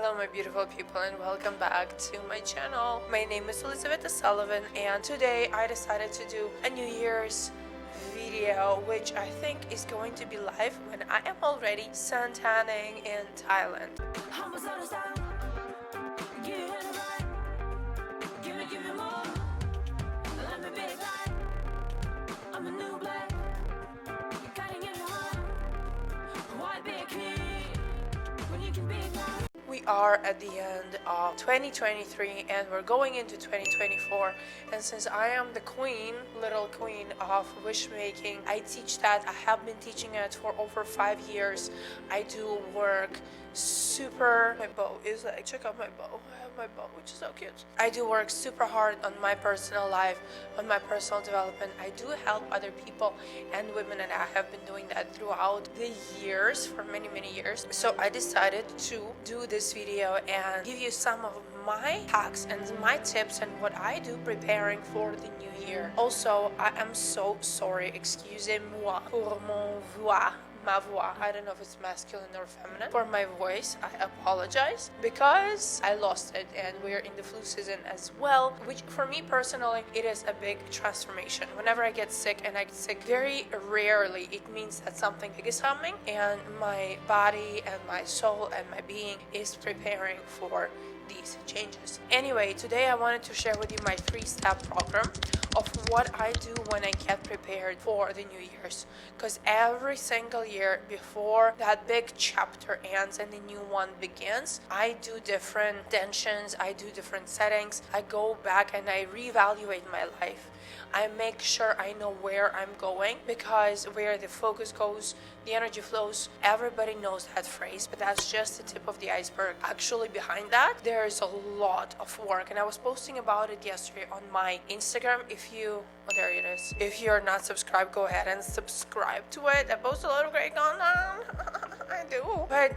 Hello my beautiful people and welcome back to my channel. My name is Elizaveta S, and today I decided to do a New Year's video which I think is going to be live when I am already suntanning in Thailand. We are at the end of 2023 and we're going into 2024, and since I am the little queen of wish making, I teach that. I have been teaching it for over 5 years. I do work my bow is like, check out my bow. I have my bow, which is so cute. I do work super hard on my personal life, on my personal development. I do help other people and women, and I have been doing that throughout the years, for many years. So I decided to do this video and give you some of my hacks and my tips and what I do preparing for the new year. Also, I am so sorry, excusez-moi pour mon voix. Ma voix. I don't know if it's masculine or feminine. For my voice, I apologize because I lost it and we're in the flu season as well, which for me personally, it is a big transformation. Whenever I get sick, and I get sick very rarely, it means that something big is coming and my body and my soul and my being is preparing for these changes. Anyway, today I wanted to share with you my 3-step program of what I do when I get prepared for the New Year's, because every single year before that big chapter ends and the new one begins, I do different intentions, I do different settings, I go back and I reevaluate my life. I make sure I know where I'm going, because where the focus goes, the energy flows. Everybody knows that phrase, but that's just the tip of the iceberg. Actually, behind that, there is a lot of work, and I was posting about it yesterday on my Instagram. There it is. If you're not subscribed, go ahead and subscribe to it. I post a lot of great content. I do. But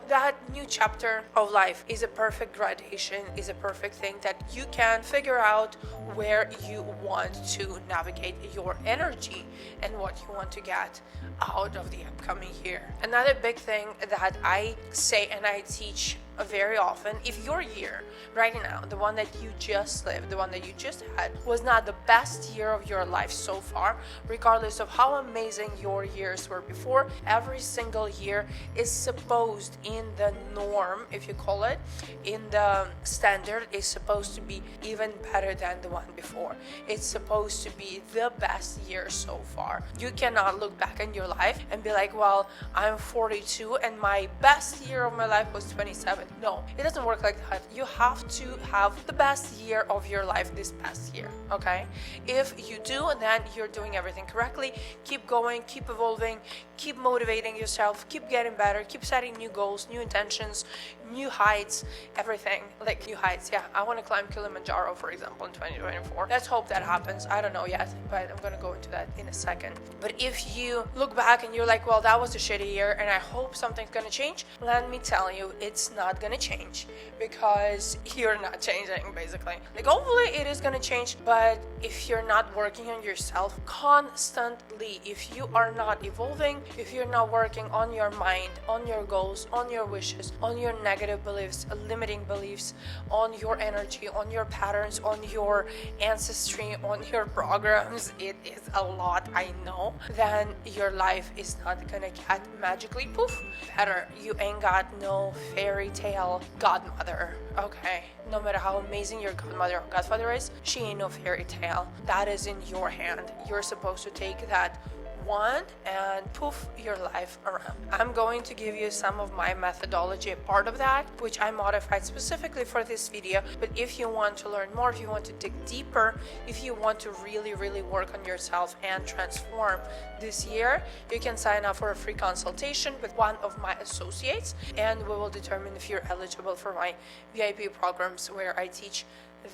that new chapter of life is a perfect gradation, is a perfect thing that you can figure out where you want to navigate your energy and what you want to get out of the upcoming year. Another big thing that I say and I teach very often, if your year right now, the one that you just lived, the one that you just had, was not the best year of your life so far, regardless of how amazing your years were before, every single year is supposed, in the norm, if you call it, in the standard, is supposed to be even better than the one before. It's supposed to be the best year so far. You cannot look back in your life and be like, well, I'm 42 and my best year of my life was 27. No, it doesn't work like that. You have to have the best year of your life this past year, okay? If you do, then you're doing everything correctly. Keep going, keep evolving, keep motivating yourself, keep getting better, keep setting new goals, new intentions, new heights, everything. Like new heights, yeah. I want to climb Kilimanjaro, for example, in 2024. Let's hope that happens. I don't know yet, but I'm going to go into that in a second. But if you look back and you're like, well, that was a shitty year and I hope something's going to change, let me tell you, it's not going to change, because you're not changing, basically. Like, hopefully it is going to change, but if you're not working on yourself constantly, if you are not evolving, if you're not working on your mind, on your goals, on your wishes, on your negative beliefs, limiting beliefs, on your energy, on your patterns, on your ancestry, on your programs, it is a lot, I know, then your life is not gonna get magically poof better. You ain't got no fairy tale godmother, okay? No matter how amazing your godmother or godfather is, she ain't no fairy tale. That is in your hand. You're supposed to take that wand and poof your life around. I'm going to give you some of my methodology, a part of that, which I modified specifically for this video. But if you want to learn more, if you want to dig deeper, if you want to really work on yourself and transform this year, you can sign up for a free consultation with one of my associates, and we will determine if you're eligible for my VIP programs where I teach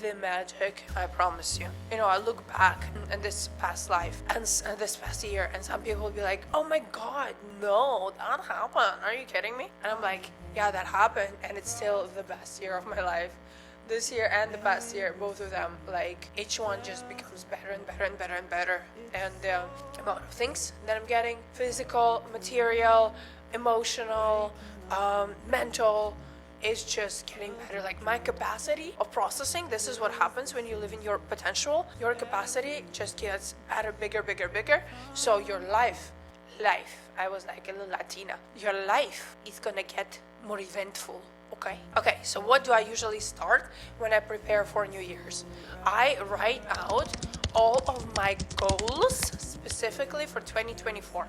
the magic, I promise you. I look back in this past life and this past year, and some people will be like, oh my god, no, that happened, are you kidding me? And I'm like, yeah, that happened, and it's still the best year of my life. This year and the past year, both of them, like, each one just becomes better and better and better and better. And the amount of things that I'm getting, physical, material, emotional, mental, is just getting better. Like my capacity of processing, this is what happens when you live in your potential. Your capacity just gets better, bigger, bigger, bigger. So your life, I was like a little Latina. Your life is gonna get more eventful. Okay, so what do I usually start when I prepare for New Year's? I write out all of my goals specifically for 2024,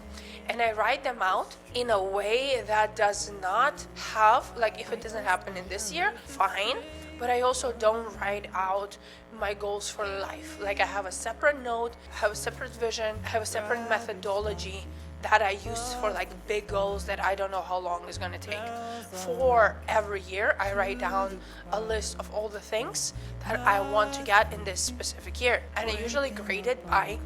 and I write them out in a way that does not have, like, if it doesn't happen in this year, fine, but I also don't write out my goals for life. Like, I have a separate note, I have a separate vision, I have a separate methodology that I use for like big goals that I don't know how long it's gonna take. For every year, I write down a list of all the things that I want to get in this specific year, and I usually grade it by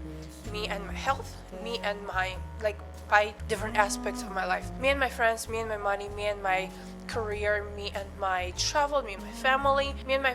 me and my health, me and my, like, by different aspects of my life. Me and my friends, me and my money, me and my career, me and my travel, me and my family, me and my,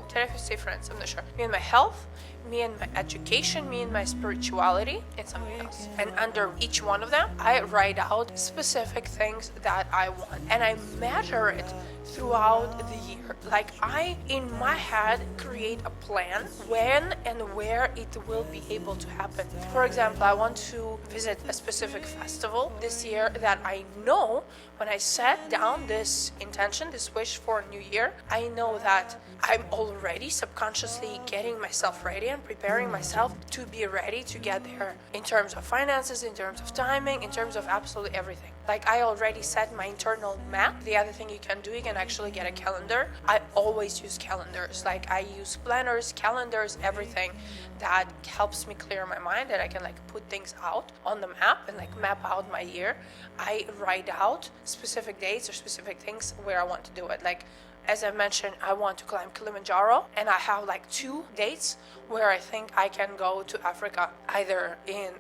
did I say friends? I'm not sure. Me and my health, me and my education, me and my spirituality, and something else. And under each one of them, I write out specific things that I want, and I measure it throughout the year. Like, I, in my head, create a plan when and where it will be able to happen. For example, I want to visit a specific festival this year that I know when I set down this intention, this wish for a new year, I know that I'm already subconsciously getting myself ready and preparing myself to be ready to get there in terms of finances, in terms of timing, in terms of absolutely everything. Like, I already set my internal map. The other thing you can do, you can actually get a calendar. I always use calendars. Like, I use planners, calendars, everything that helps me clear my mind, that I can like put things out on the map and like map out my year. I write out specific dates or specific things where I want to do it. Like, as I mentioned, I want to climb Kilimanjaro, and I have like 2 dates where I think I can go to Africa, either in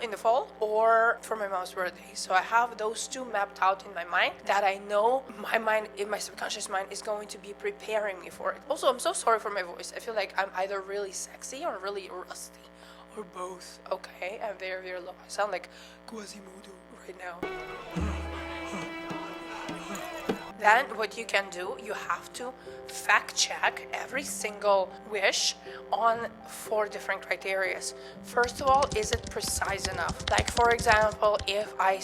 the fall, or for my mom's birthday. So I have those 2 mapped out in my mind that I know my mind, in my subconscious mind, is going to be preparing me for it. Also, I'm so sorry for my voice. I feel like I'm either really sexy or really rusty, or both. Okay, I'm very, very low. I sound like Quasimodo right now. Then what you can do, you have to fact check every single wish on 4 different criteria. First of all, is it precise enough? Like, for example, if I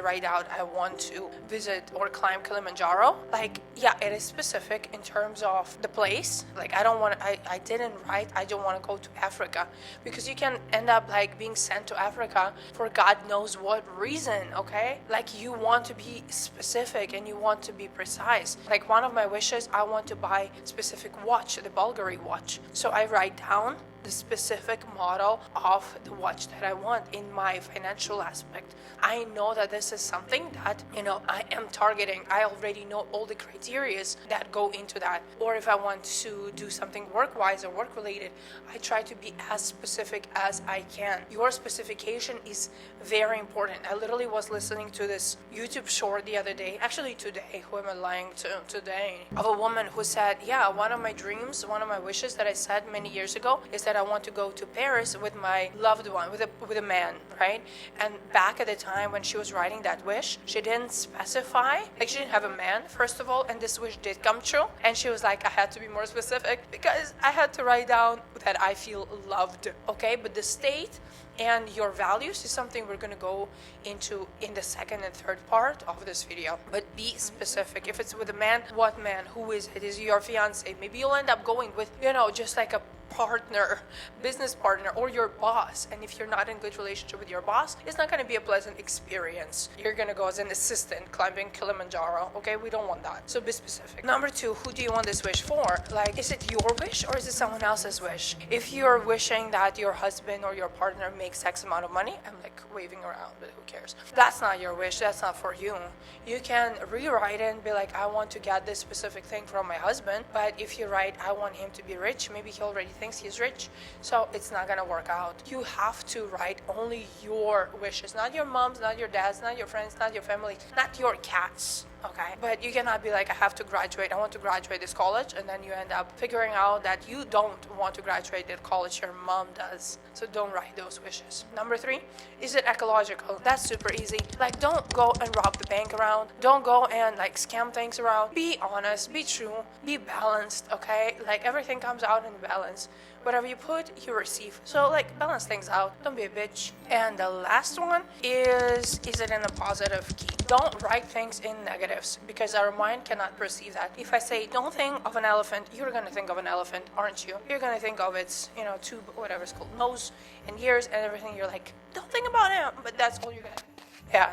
write out I want to visit or climb Kilimanjaro, like, yeah, it is specific in terms of the place. Like, I didn't write I don't want to go to Africa, because you can end up like being sent to Africa for God knows what reason, okay? Like, you want to be specific and you want to be precise. Like, one of my wishes, I want to buy specific watch, the Bulgari watch. So I write down the specific model of the watch that I want in my financial aspect. I know that this is something that, I am targeting. I already know all the criteria that go into that. Or if I want to do something work-wise or work-related, I try to be as specific as I can. Your specification is very important. I literally was listening to this YouTube short the other day, actually today, who am I lying to today, of a woman who said, yeah, one of my dreams, one of my wishes that I said many years ago is that I want to go to Paris with my loved one, with a man, right? And back at the time when she was writing that wish, she didn't specify, like, she didn't have a man, first of all, and this wish did come true. And she was like, I had to be more specific because I had to write down that I feel loved, okay? But the state and your values is something we're going to go into in the second and third part of this video. But be specific. If it's with a man, what man? Who is it? Is it your fiance? Maybe you'll end up going with, just like a partner, business partner, or your boss. And if you're not in good relationship with your boss, it's not going to be a pleasant experience. You're going to go as an assistant climbing Kilimanjaro. Okay, we don't want that. So be specific. Number 2, who do you want this wish for? Like, is it your wish or is it someone else's wish? If you're wishing that your husband or your partner makes X amount of money, I'm like waving around, but who cares? That's not your wish. That's not for you. You can rewrite it and be like, I want to get this specific thing from my husband. But if you write, I want him to be rich, maybe he already thinks he's rich, so it's not gonna work out. You have to write only your wishes, not your mom's, not your dad's, not your friends, not your family, not your cats. okay? But you cannot be like, I have to graduate, I want to graduate this college, and then you end up figuring out that you don't want to graduate that college, your mom does. So don't write those wishes. Number 3, is it ecological? That's super easy. Like, don't go and rob the bank around. Don't go and like scam things around. Be honest, be true, be balanced, okay? Like, everything comes out in balance. Whatever you put, you receive. So like, balance things out. Don't be a bitch. And the last one is it in a positive key? Don't write things in negatives, because our mind cannot perceive that. If I say, don't think of an elephant, you're going to think of an elephant, aren't you? You're going to think of its, tube, whatever it's called, nose and ears and everything. You're like, don't think about him. But that's all you're going to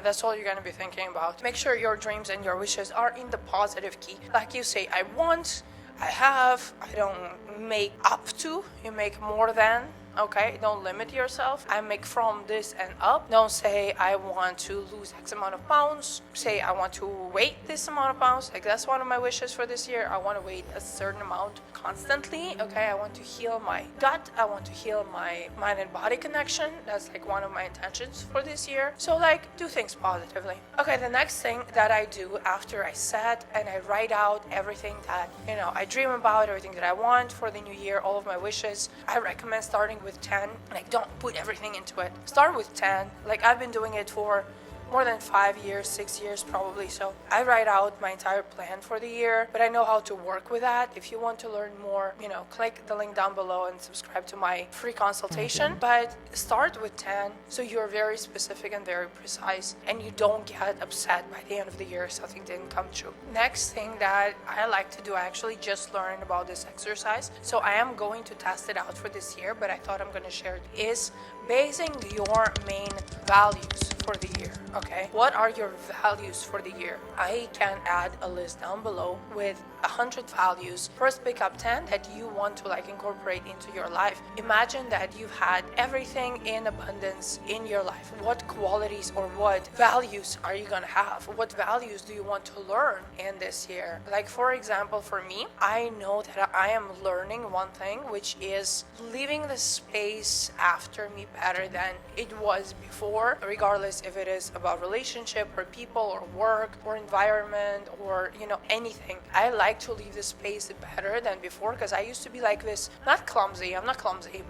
that's all you're going to be thinking about. Make sure your dreams and your wishes are in the positive key. Like you say, I want, I have, I don't make up to, you make more than. Okay, don't limit yourself. I make from this and up. Don't say I want to lose X amount of pounds. Say I want to weight this amount of pounds. Like, that's one of my wishes for this year. I want to weight a certain amount constantly. Okay, I want to heal my gut. I want to heal my mind and body connection. That's like one of my intentions for this year. So like, do things positively. Okay, the next thing that I do after I set and I write out everything that, I dream about, everything that I want for the new year, all of my wishes, I recommend starting with 10. Like, don't put everything into it. Start with 10. Like, I've been doing it for more than 5 years, 6 years probably. So I write out my entire plan for the year, but I know how to work with that. If you want to learn more, click the link down below and subscribe to my free consultation. But start with 10, so you're very specific and very precise, and you don't get upset by the end of the year if something didn't come true. Next thing that I like to do, I actually just learned about this exercise, so I am going to test it out for this year, but I thought I'm going to share it, is basing your main values for the year. Okay, what are your values for the year? I can add a list down below with 100 values. First, pick up 10 that you want to incorporate into your life. Imagine that you've had everything in abundance in your life. What qualities or what values are you gonna have? What values do you want to learn in this year? Like, for example, for me, I know that I am learning one thing, which is leaving the space after me better than it was before, regardless if it is about relationship or people or work or environment or anything. I like to leave the space better than before, because I used to be like this, I'm not clumsy,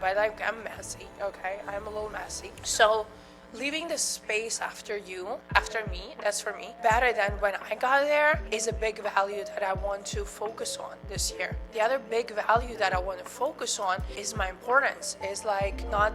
but I'm messy. Okay, I'm a little messy. So leaving the space after me, that's for me, better than when I got there, is a big value that I want to focus on this year. The other big value that I want to focus on is my importance, is like not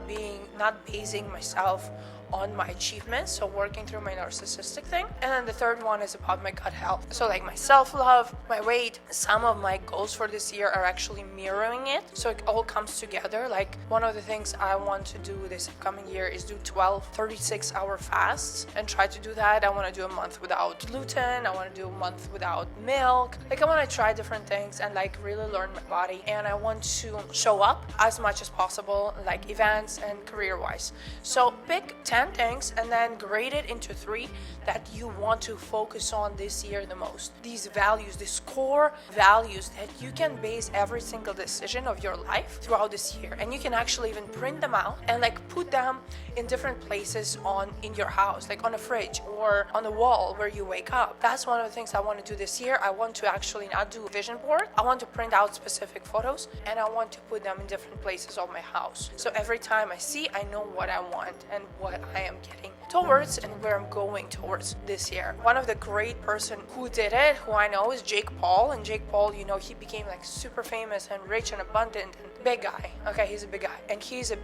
basing myself on my achievements, so working through my narcissistic thing. And then the third one is about my gut health. So like my self-love, my weight, some of my goals for this year are actually mirroring it. So it all comes together. Like, one of the things I want to do this upcoming year is do 12 36-hour fasts and try to do that. I want to do a month without gluten. I want to do a month without milk. Like, I want to try different things and really learn my body. And I want to show up as much as possible, like events and career-wise. So pick 10 things and then grade it into 3 that you want to focus on this year the most. These values, these core values that you can base every single decision of your life throughout this year. And you can actually even print them out and put them in different places in your house, like on a fridge or on the wall where you wake up. That's one of the things I want to do this year. I want to actually not do a vision board. I want to print out specific photos and I want to put them in different places of my house. So every time I see, I know what I want and what I am getting towards and where I'm going towards this year. One of the great person who did it, who I know, is Jake Paul. And Jake Paul, he became super famous and rich and abundant and big guy. Okay, he's a big guy. And he's a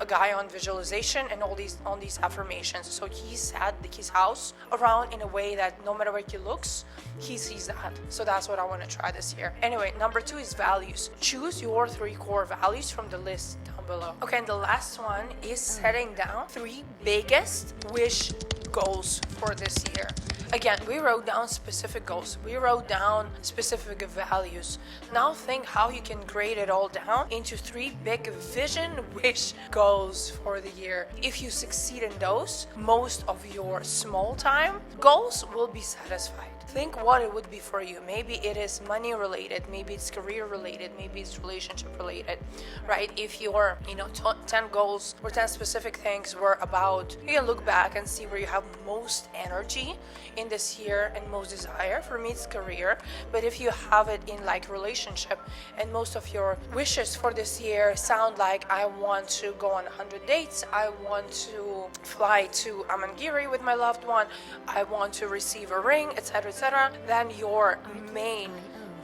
guy on visualization and all these affirmations. So he set his house around in a way that no matter where he looks, he sees that. So that's what I want to try this year. Anyway, number 2 is values. Choose your 3 core values from the list down below. Okay, and the last one is setting down 3 biggest wish goals for this year. Again, we wrote down specific goals. We wrote down specific values. Now think how you can grade it all down into 3 big vision wish goals for the year. If you succeed in those, most of your small time goals will be satisfied. Think what it would be for you. Maybe it is money related, maybe it's career related, maybe it's relationship related, right? If your 10 goals or 10 specific things were about, you can look back and see where you have most energy in this year and most desire. For me, it's career, but if you have it in like relationship, and most of your wishes for this year sound like, I want to go on 100 dates, I want to fly to Amangiri with my loved one, I want to receive a ring, etc., then your main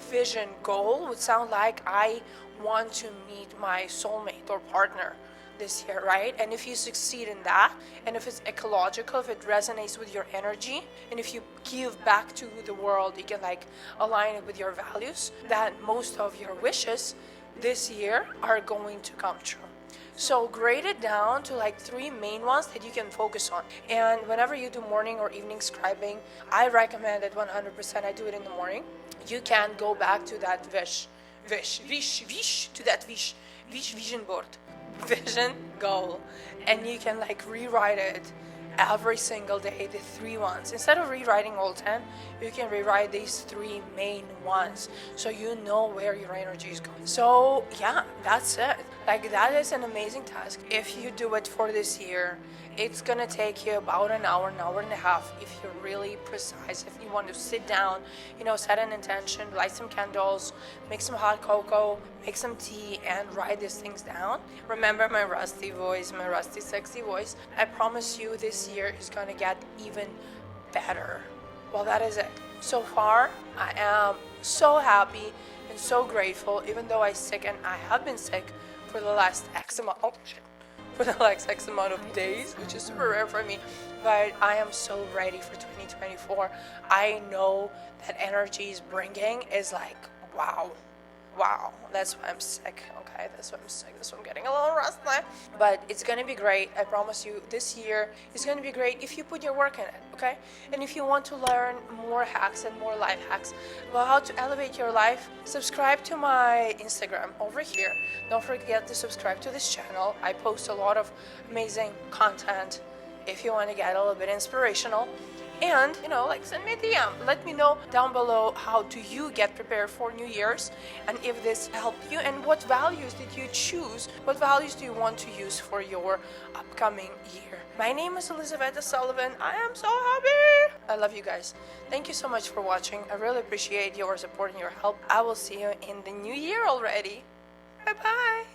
vision goal would sound like, I want to meet my soulmate or partner this year, right? And if you succeed in that, and if it's ecological, if it resonates with your energy, and if you give back to the world, you can like align it with your values, that most of your wishes this year are going to come true. So grade it down to like 3 main ones that you can focus on. And whenever you do morning or evening scribing, I recommend it 100%. I do it in the morning. You can go back to that vision board, vision goal, and you can like rewrite it every single day, the 3 ones. Instead of rewriting all 10, you can rewrite these 3 main ones, so you know where your energy is going. So yeah, that's it. Like, that is an amazing task. If you do it for this year, it's gonna take you about an hour and a half if you're really precise. If you want to sit down, set an intention, light some candles, make some hot cocoa, make some tea, and write these things down. Remember my rusty voice, my rusty sexy voice. I promise you this year is gonna get even better. Well, that is it. So far, I am so happy and so grateful, even though I'm sick, and I have been sick for the last X amount of days, which is super rare for me, but I am so ready for 2024. I know that energy is bringing is like, wow. That's why I'm sick. Okay, that's why I'm sick. That's why I'm getting a little rusty. But it's gonna be great. I promise you, this year is gonna be great if you put your work in it. Okay, and if you want to learn more hacks and more life hacks about how to elevate your life, subscribe to my Instagram over here. Don't forget to subscribe to this channel. I post a lot of amazing content if you want to get a little bit inspirational. And, send me a DM. Let me know down below, how do you get prepared for New Year's, and if this helped you, and what values did you choose? What values do you want to use for your upcoming year? My name is Elizaveta S. I am so happy. I love you guys. Thank you so much for watching. I really appreciate your support and your help. I will see you in the new year already. Bye-bye.